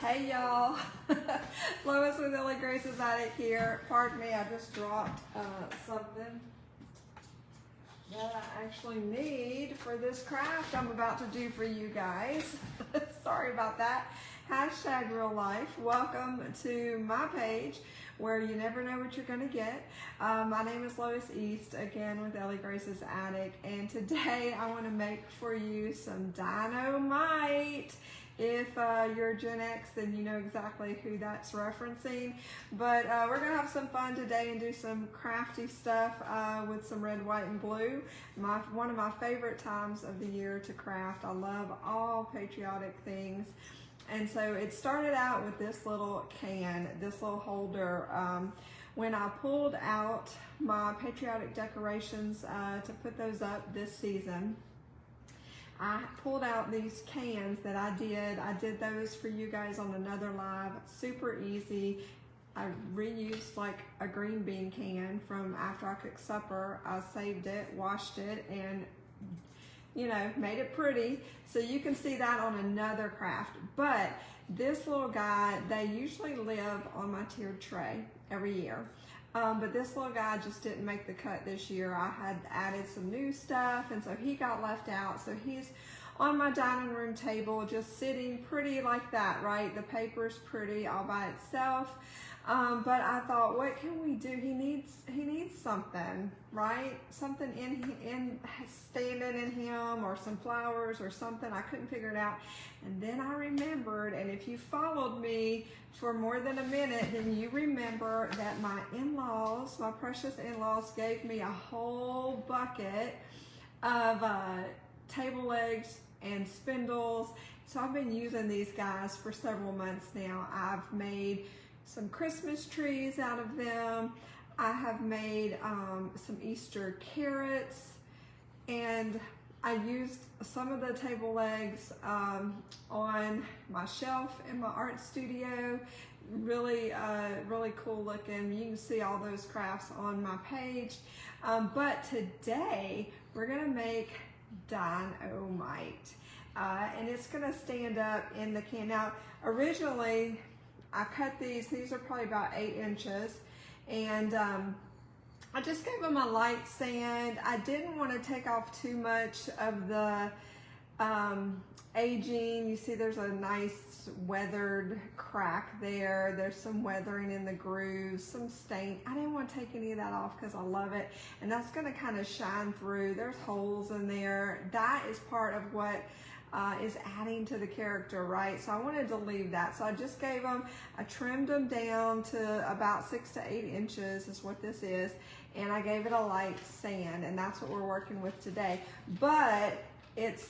Hey y'all, Lois with Ellie Grace's Attic here. Pardon me, I just dropped something that I actually need for this craft I'm about to do for you guys. Sorry about that. Hashtag real life. Welcome to my page where you never know what you're going to get. My name is Lois East, again with Ellie Grace's Attic, and today I want to make for you some DYNO-MITE. If you're Gen X, then you know exactly who that's referencing. But we're going to have some fun today and do some crafty stuff with some red, white, and blue. One of my favorite times of the year to craft. I love all patriotic things. And so it started out with this little can, this little holder. When I pulled out my patriotic decorations to put those up this season, I pulled out these cans that I did those for you guys on another live. Super easy. I reused like a green bean can from after I cooked supper. I saved it, washed it, and made it pretty. So you can see that on another craft. But this little guy, they usually live on my tiered tray every year. But this little guy just didn't make the cut this year. I had added some new stuff, and so he got left out. So he's on my dining room table, just sitting pretty like that, right? The paper's pretty all by itself. But I thought, what can we do? He needs something, right? Something in standing in him, or some flowers or something. I couldn't figure it out. And then I remembered, and if you followed me for more than a minute, then you remember that my in-laws, my precious in-laws, gave me a whole bucket of table legs and spindles. So I've been using these guys for several months now. I've made some Christmas trees out of them. I have made some Easter carrots, and I used some of the table legs on my shelf in my art studio. Really cool looking. You can see all those crafts on my page. But today we're gonna make DYNO-MITE, and it's gonna stand up in the can. Now, originally I cut these are probably about 8 inches, and I just gave them a light sand. I didn't want to take off too much of the aging. You see there's a nice weathered crack there. There's some weathering in the grooves, some stain. I didn't want to take any of that off because I love it, and that's going to kind of shine through. There's holes in there. That is part of what is adding to the character, right? So I wanted to leave that. So I just gave them, I trimmed them down to about 6 to 8 inches is what this is. And I gave it a light sand, and that's what we're working with today. But it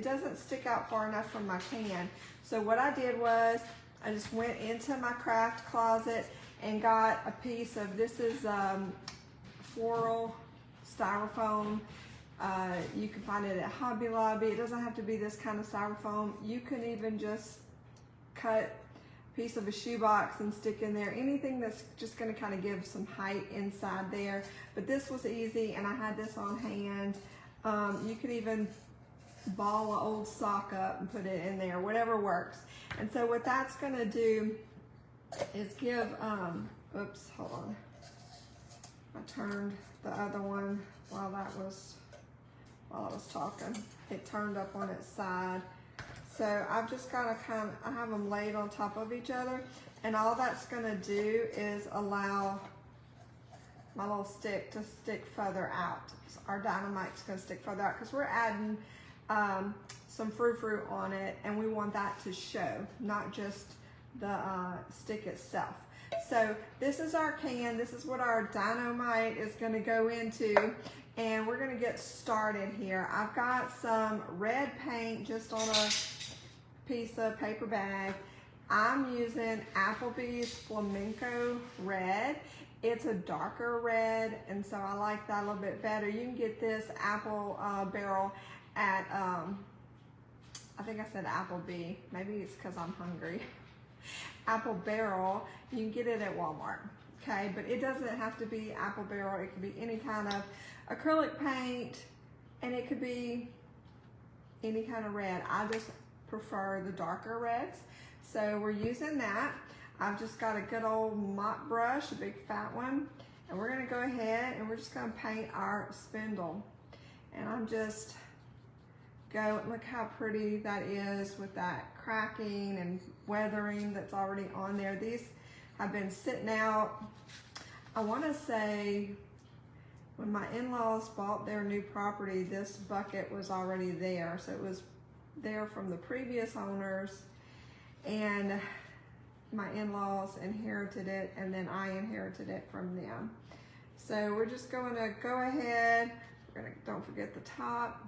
doesn't stick out far enough from my can. So what I did was I just went into my craft closet and got a piece of, this is floral styrofoam. You can find it at Hobby Lobby. It doesn't have to be this kind of styrofoam. You can even just cut a piece of a shoebox and stick in there. Anything that's just going to kind of give some height inside there. But this was easy, and I had this on hand. You could even ball an old sock up and put it in there, whatever works. And so what that's going to do is give, oops, hold on. I turned the other one while I was talking. It turned up on its side. So I've just got to I have them laid on top of each other, and all that's going to do is allow my little stick to stick further out. So our DYNO-MITE's going to stick further out because we're adding some frou-frou on it, and we want that to show, not just the stick itself. So this is our can. This is what our DYNO-MITE is going to go into, and we're going to get started here. I've got some red paint just on a piece of paper bag. I'm using Applebee's Flamenco Red. It's a darker red, and so I like that a little bit better. You can get this apple barrel at, I think I said Applebee. Maybe it's because I'm hungry. Apple barrel, you can get it at Walmart, okay? But it doesn't have to be apple barrel. It could be any kind of acrylic paint, and it could be any kind of red. I just prefer the darker reds. So we're using that. I've just got a good old mop brush, a big fat one, and we're gonna go ahead and we're just gonna paint our spindle. And I'm just look how pretty that is with that cracking and weathering that's already on there. These have been sitting out, I wanna say, when my in-laws bought their new property, this bucket was already there. So it was there from the previous owners, and my in-laws inherited it, and then I inherited it from them. So we're just going to go ahead. We're gonna, don't forget the top.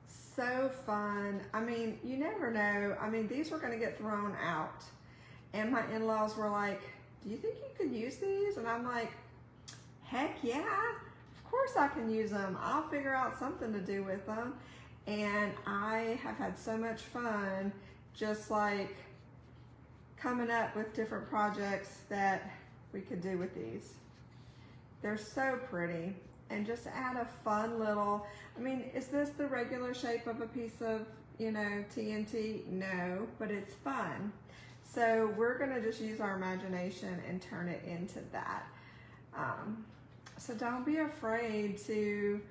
So fun. I mean, you never know. I mean, these were gonna get thrown out, and my in-laws were like, do you think you could use these? And I'm like, heck yeah, of course I can use them. I'll figure out something to do with them. And I have had so much fun just like coming up with different projects that we could do with these. They're so pretty, and just add a fun little, I mean, is this the regular shape of a piece of, you know, TNT? No, but it's fun. So we're gonna just use our imagination and turn it into that. So don't be afraid to,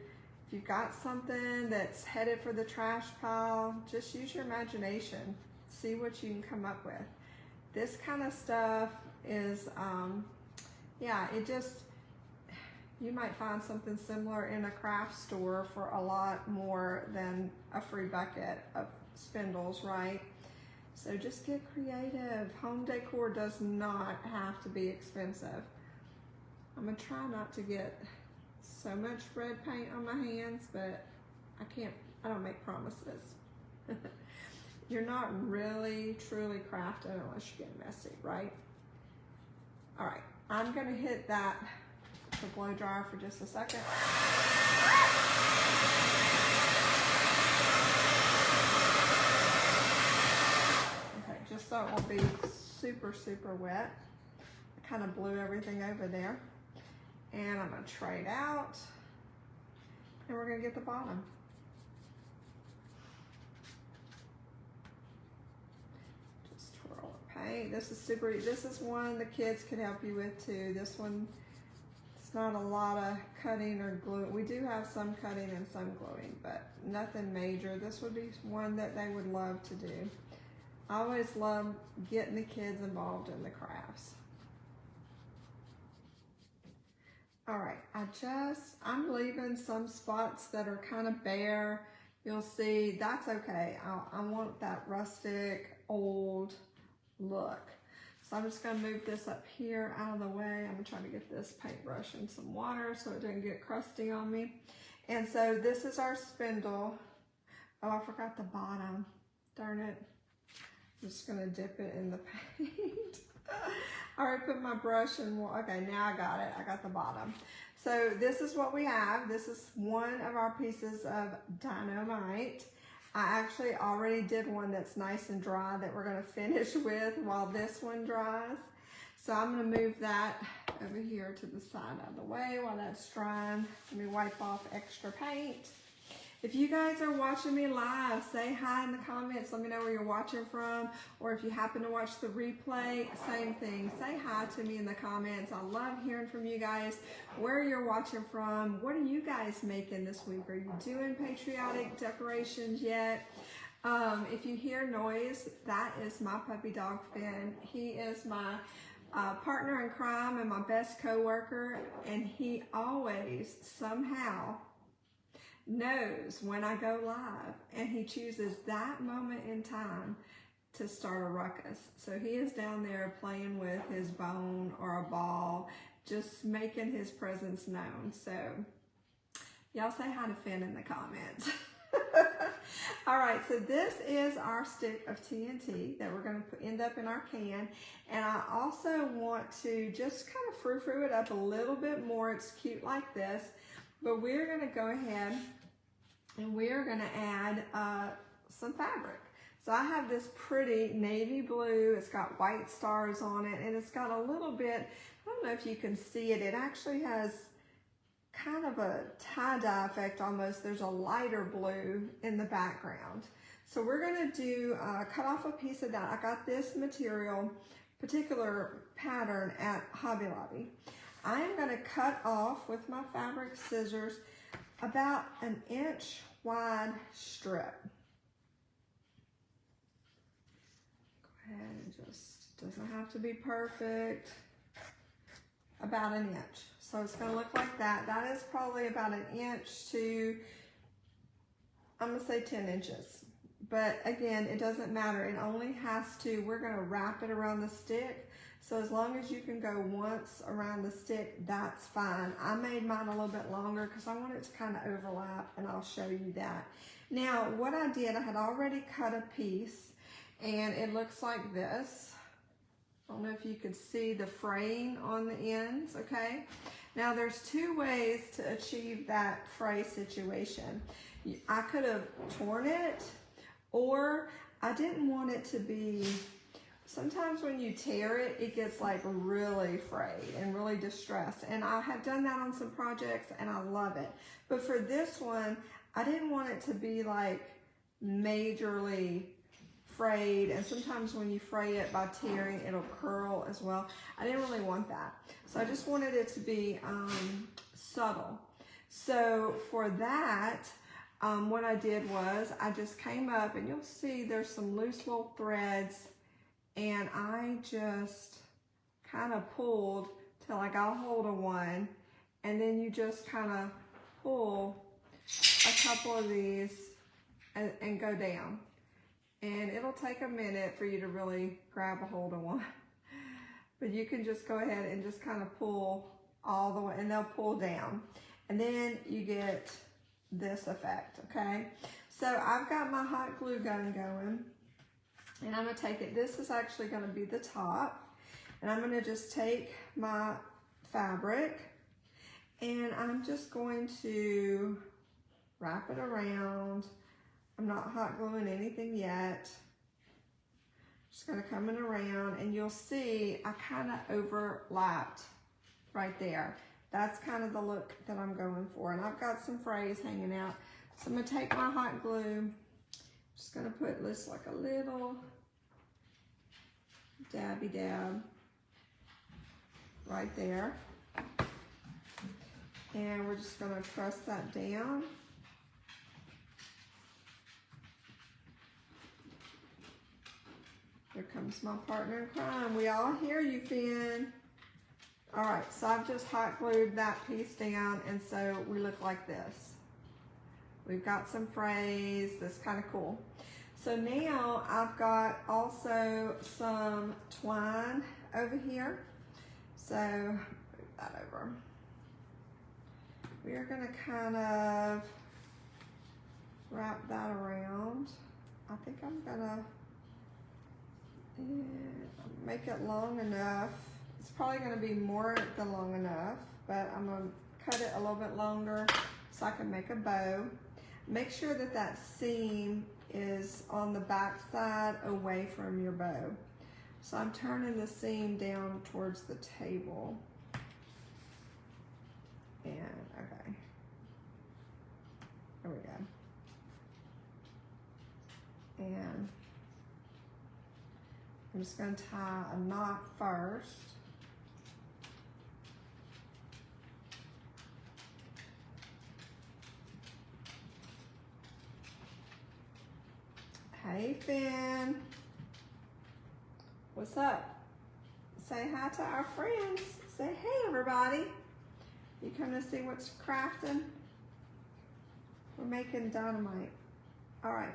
if you've got something that's headed for the trash pile, just use your imagination. See what you can come up with. This kind of stuff is, yeah, it just, you might find something similar in a craft store for a lot more than a free bucket of spindles, right? So just get creative. Home decor does not have to be expensive. I'm gonna try not to get so much red paint on my hands, but I don't make promises. You're not really truly crafting unless you get messy, right? All right, I'm gonna hit that, the blow dryer for just a second. Okay, just so it won't be super, super wet. I kind of blew everything over there. And I'm gonna tray it out, and we're gonna get the bottom. Just twirl the paint. This is super, this is one the kids could help you with too. This one, it's not a lot of cutting or glue. We do have some cutting and some gluing, but nothing major. This would be one that they would love to do. I always love getting the kids involved in the crafts. All right, I'm leaving some spots that are kind of bare. You'll see, that's okay. I want that rustic, old look. So I'm just gonna move this up here out of the way. I'm gonna try to get this paintbrush in some water so it doesn't get crusty on me. And so this is our spindle. Oh, I forgot the bottom, darn it. I'm just gonna dip it in the paint. I already put my brush in, okay, now I got it, I got the bottom. So this is what we have. This is one of our pieces of DYNO-MITE. I actually already did one that's nice and dry that we're gonna finish with while this one dries. So I'm gonna move that over here to the side of the way while that's drying. Let me wipe off extra paint. If you guys are watching me live, say hi in the comments. Let me know where you're watching from. Or if you happen to watch the replay, same thing. Say hi to me in the comments. I love hearing from you guys, where you're watching from. What are you guys making this week? Are you doing patriotic decorations yet? If you hear noise, that is my puppy dog, Finn. He is my partner in crime and my best co-worker. And he always, somehow, knows when I go live, and he chooses that moment in time to start a ruckus. So he is down there playing with his bone or a ball, just making his presence known. So y'all say hi to Finn in the comments. All right, so this is our stick of TNT that we're going to end up in our can. And I also want to just kind of frou-frou it up a little bit more. It's cute like this. But we're going to go ahead and we're going to add some fabric. So I have this pretty navy blue. It's got white stars on it, and it's got a little bit, I don't know if you can see it, it actually has kind of a tie-dye effect almost. There's a lighter blue in the background. So we're gonna do, cut off a piece of that. I got this material, particular pattern at Hobby Lobby. I am gonna cut off with my fabric scissors about an inch wide strip. Go ahead and just, doesn't have to be perfect. About an inch. So it's gonna look like that. That is probably about an inch to, I'm gonna say 10 inches. But again, it doesn't matter. It only has to, we're gonna wrap it around the stick. So as long as you can go once around the stick, that's fine. I made mine a little bit longer because I want it to kind of overlap, and I'll show you that. Now, what I did, I had already cut a piece, and it looks like this. I don't know if you could see the fraying on the ends, okay? Now there's two ways to achieve that fray situation. I could have torn it, or I didn't want it to be, sometimes when you tear it, it gets like really frayed and really distressed. And I have done that on some projects and I love it. But for this one, I didn't want it to be like majorly frayed, and sometimes when you fray it by tearing, it'll curl as well. I didn't really want that. So I just wanted it to be subtle. So for that, what I did was I just came up, and you'll see there's some loose little threads, and I just kind of pulled till I got a hold of one, and then you just kind of pull a couple of these and go down. And it'll take a minute for you to really grab a hold of one. But you can just go ahead and just kind of pull all the way, and they'll pull down. And then you get this effect, okay? So I've got my hot glue gun going, and I'm gonna take it, this is actually gonna be the top, and I'm gonna just take my fabric, and I'm just going to wrap it around. I'm not hot gluing anything yet. Just gonna come in around, and you'll see I kind of overlapped right there. That's kind of the look that I'm going for. And I've got some frays hanging out. So I'm gonna take my hot glue, just gonna put this like a little dabby dab right there. And we're just gonna press that down. Here comes my partner in crime. We all hear you, Finn. All right, so I've just hot glued that piece down, and so we look like this. We've got some frays, that's kind of cool. So now I've got also some twine over here. So move that over. We are gonna kind of wrap that around. I think I'm gonna make it long enough. It's probably gonna be more than long enough, but I'm gonna cut it a little bit longer so I can make a bow. Make sure that that seam is on the back side away from your bow. So I'm turning the seam down towards the table. And okay, there we go. And I'm just going to tie a knot first. Hey, Finn. What's up? Say hi to our friends. Say hey, everybody. You come to see what's crafting? We're making dynamite. All right.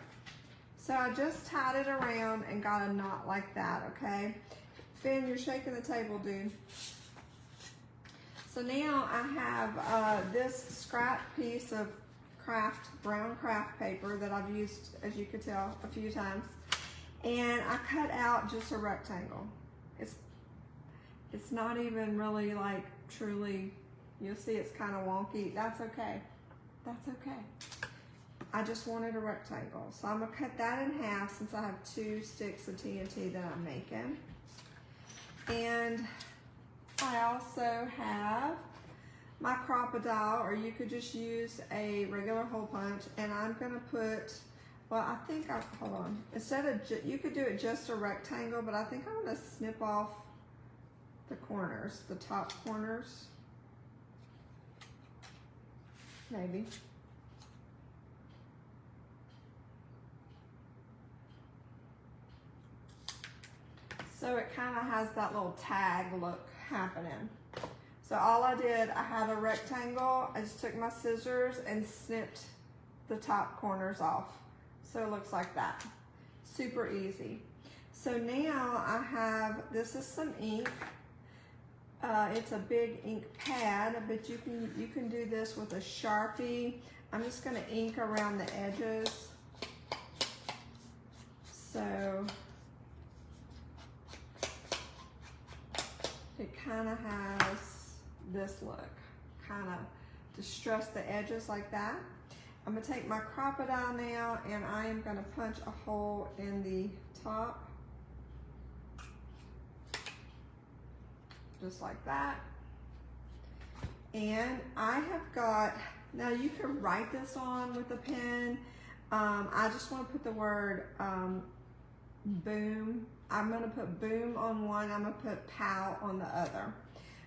So I just tied it around and got a knot like that, okay? Finn, you're shaking the table, dude. So now I have this scrap piece of brown craft paper that I've used, as you could tell, a few times. And I cut out just a rectangle. It's not even really like truly, you'll see it's kind of wonky. That's okay. That's okay. I just wanted a rectangle. So I'm gonna cut that in half since I have 2 sticks of TNT that I'm making. And I also have my Crocodile, or you could just use a regular hole punch, and I'm gonna put, well, I think hold on. Instead of, you could do it just a rectangle, but I think I'm gonna snip off the corners, the top corners. Maybe. So it kind of has that little tag look happening. So all I did, I had a rectangle, I just took my scissors and snipped the top corners off. So it looks like that. Super easy. So now I have, this is some ink. It's a big ink pad, but you can do this with a Sharpie. I'm just gonna ink around the edges. So it kind of has this look, kind of distress the edges like that. I'm gonna take my Crocodile now, and I am gonna punch a hole in the top, just like that. And I have got, now you can write this on with a pen. I just want to put the word boom. I'm going to put boom on one, I'm going to put pow on the other.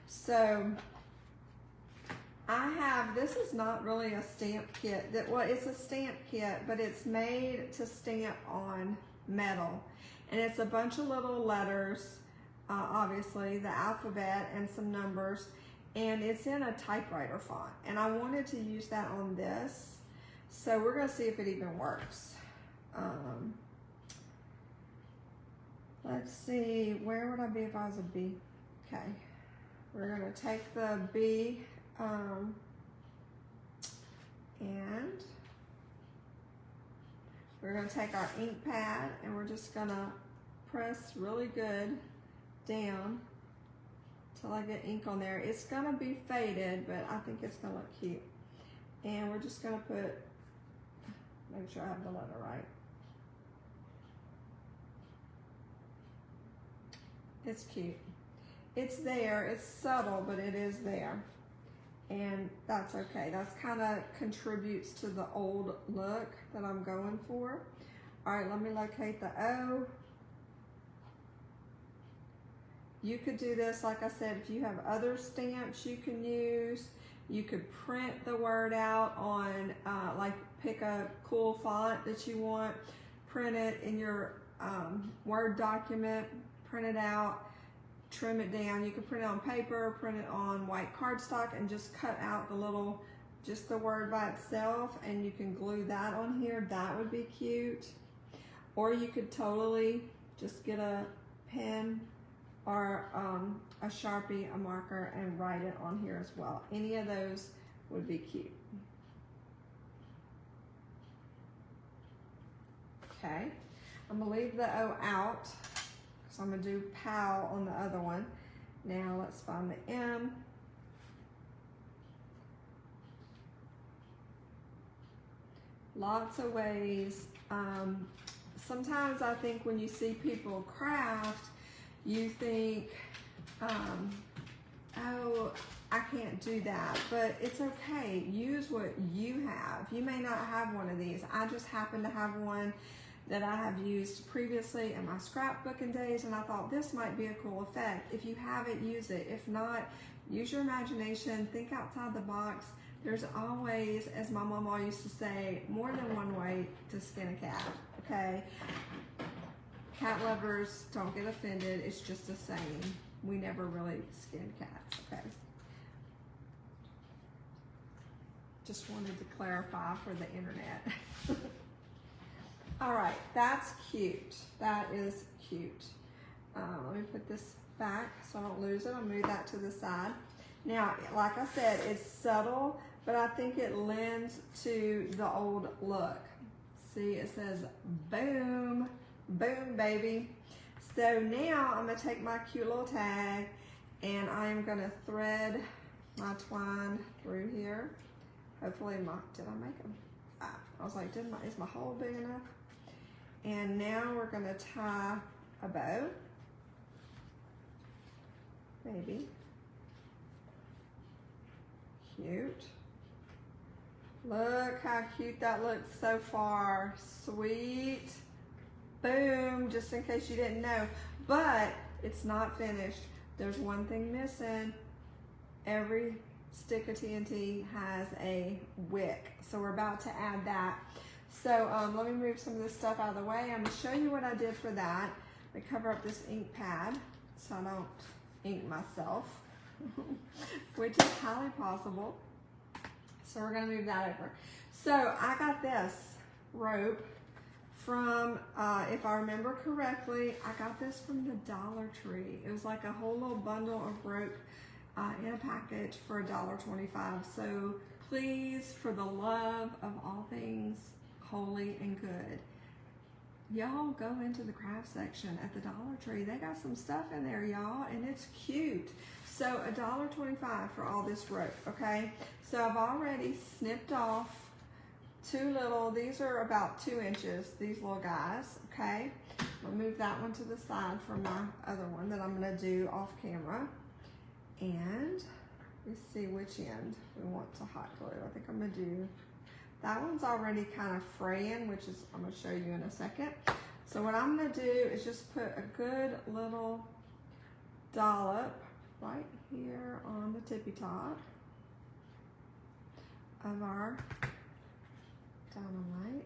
So I have, this is not really a stamp kit. Well, it's a stamp kit, but it's made to stamp on metal. And it's a bunch of little letters, obviously, the alphabet and some numbers. And it's in a typewriter font. And I wanted to use that on this. So we're going to see if it even works. Let's see, where would I be if I was a B? Okay, we're gonna take the B and we're gonna take our ink pad and we're just gonna press really good down till I get ink on there. It's gonna be faded, but I think it's gonna look cute. And we're just gonna put, make sure I have the letter right. It's cute. It's there, it's subtle, but it is there. And that's okay. That's kind of contributes to the old look that I'm going for. All right, let me locate the O. You could do this, like I said, if you have other stamps you can use. You could print the word out on, like pick a cool font that you want, print it in your Word document, print it out, trim it down. You can print it on paper, print it on white cardstock, and just cut out the little, just the word by itself, and you can glue that on here. That would be cute. Or you could totally just get a pen or a Sharpie, a marker, and write it on here as well. Any of those would be cute. Okay, I'm gonna leave the O out. So I'm gonna do pow on the other one. Now let's find the M. Lots of ways. Sometimes I think when you see people craft, you think, oh, I can't do that, but it's okay. Use what you have. You may not have one of these. I just happen to have one that I have used previously in my scrapbooking days, and I thought this might be a cool effect. If you have it, use it. If not, use your imagination, think outside the box. There's always, as my mama used to say, more than one way to skin a cat, okay? Cat lovers, don't get offended, it's just a saying. We never really skin cats, okay? Just wanted to clarify for the internet. All right, that's cute. That is cute. Let me put this back so I don't lose it. I'll move that to the side. Now, like I said, it's subtle, but I think it lends to the old look. See, it says boom, boom, baby. So now I'm gonna take my cute little tag and I am gonna thread my twine through here. Hopefully did I make them? I was like, is my hole big enough? And now we're gonna tie a bow, maybe. cute. Look how cute that looks so far. Sweet. Boom, just in case you didn't know. But it's not finished. There's one thing missing. Every stick of TNT has a wick. So we're about to add that. So let me move some of this stuff out of the way. I'm gonna show you what I did for that. I cover up this ink pad so I don't ink myself, which is highly possible. So we're gonna move that over. So I got this rope from, if I remember correctly, I got this from the Dollar Tree. It was like a whole little bundle of rope in a package for $1.25. So please, for the love of all things holy and good, y'all go into the craft section at the Dollar Tree. They got some stuff in there, y'all, and it's cute. So $1.25 for all this rope, okay? So I've already snipped off two little, these are about 2 inches, these little guys, okay? I'll move that one to the side from my other one that I'm gonna do off camera. And let's see which end we want to hot glue. I think I'm gonna do, that one's already kind of fraying, which is, I'm gonna show you in a second. So what I'm gonna do is just put a good little dollop right here on the tippy top of our DYNO-MITE.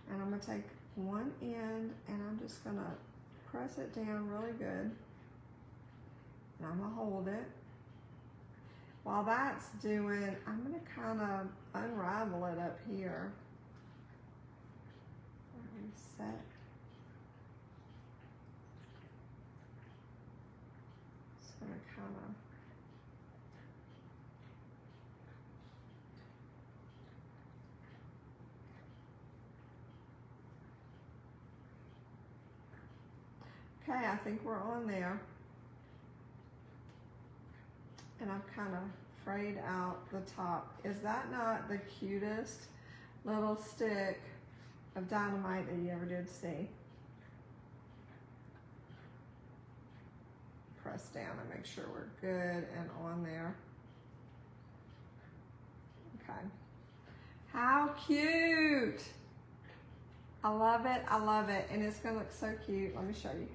And I'm gonna take one end and I'm just gonna press it down really good. And I'm gonna hold it. While that's doing, I'm gonna kind of unravel it up here. Reset. Just gonna kind of okay, I think we're on there. And I've kind of frayed out the top. Is that not the cutest little stick of DYNO-MITE that you ever did see? Press down and make sure we're good and on there. Okay. How cute! I love it, I love it. And it's gonna look so cute. Let me show you.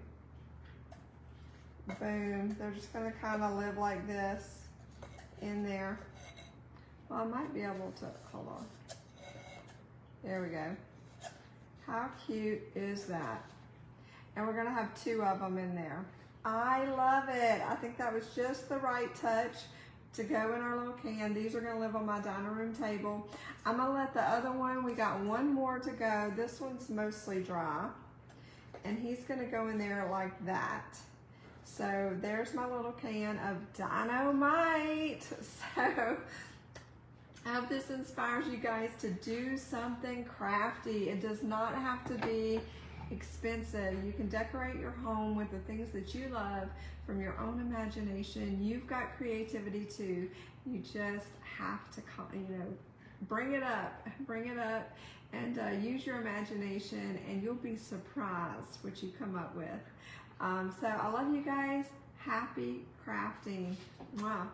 Boom, they're just gonna kind of live like this in there. Well, I might be able to, hold on. There we go. How cute is that? And we're gonna have 2 of them in there. I love it. I think that was just the right touch to go in our little can. These are gonna live on my dining room table. I'm gonna let the other one, we got one more to go. This one's mostly dry. And he's gonna go in there like that. So there's my little can of DYNO-MITE. So I hope this inspires you guys to do something crafty. It does not have to be expensive. You can decorate your home with the things that you love from your own imagination. You've got creativity too. You just have to, bring it up and use your imagination, and you'll be surprised what you come up with. So I love you guys. Happy crafting. Wow.